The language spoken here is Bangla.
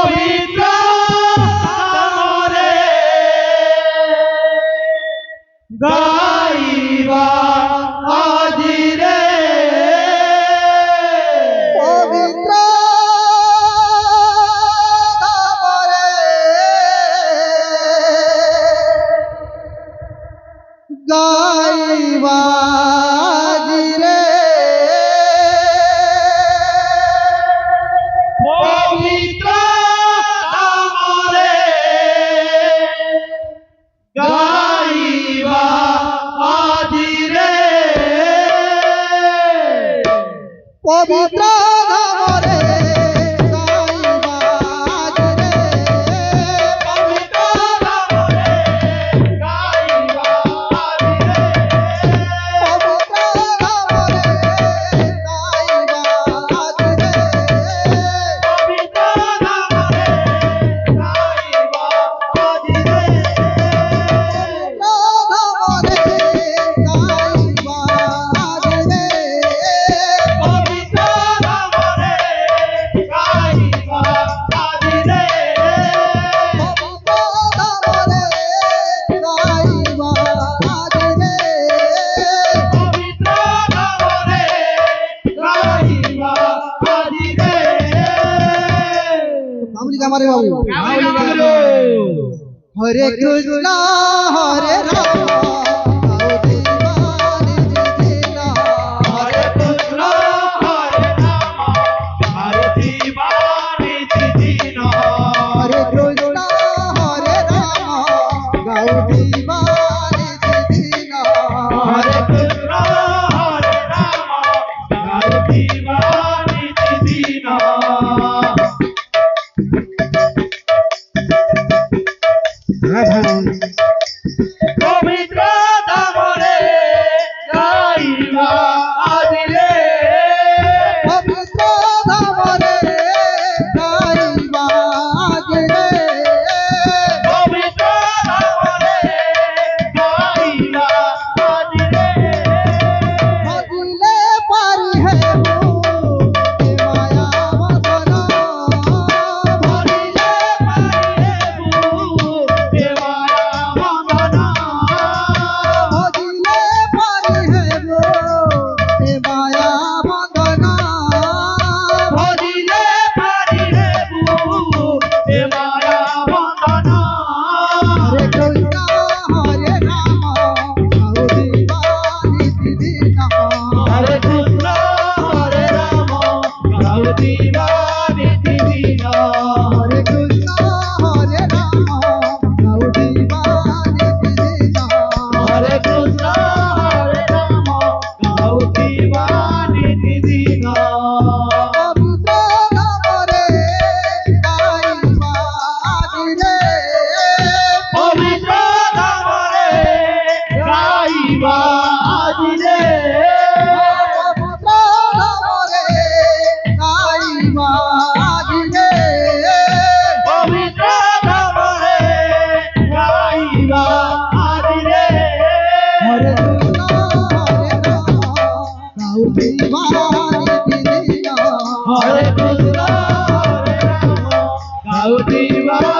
পবিত্র নামরে গাইবা আজি রে পবিত্র নামরে গাইবা আজি রে পবিত্র নামরে গাইবা আজি রে পবিত্র নামরে গাইবা আজি রে পবিত্র নামরে গাইবা আজি রে পবিত্র নামরে গাইবা আজি রে পবিত্র নামরে গাইবা আজি রে পবিত্র নামরে গাইবা আজি রে পবিত্র নামরে গাইবা আজি রে আমারে বাবু হরে কৃষ্ণ হরে রাম হরে কৃষ্ণ হরে রাম হরে দিবানি দিন হরে কৃষ্ণ হরে রাম গাও দিবানি দিন হরে কৃষ্ণ হরে রাম হরে দিবানি দিন পবিত্র নামরে গাইবা আজি রে পবিত্র নামরে গাইবা আজি রে পবিত্র নামরে গাইবা আজি রে ভজিলে পারি হে মায়া মদন ভরিলে পারিলে দেওয়া মদন ভজিলে পারি হে মায়া মদন ভরিলে পারিলে দেওয়া মদন হরে কৃষ্ণ হরে রাম গাউরি বাণী দিদিন হরে কৃষ্ণ হরে রাম গাউতি বাণী দিন হরে কৃষ্ণ হরে রাম গাউরি বাণী দিদিন হরে কৃষ্ণ হরে রাম গাউতি বাণী দিন পবিত্র নামরে গাইবা আজি রে পবিত্র নামরে গাইবা আজি রে পবিত্র নামরে গাইবা আজি রে পবিত্র নামরে গাইবা আজি রে হরে কৃষ্ণ হরে রাম গাউরি বাণী দিদিন হরে কৃষ্ণ হরে রাম গাউতি বাণী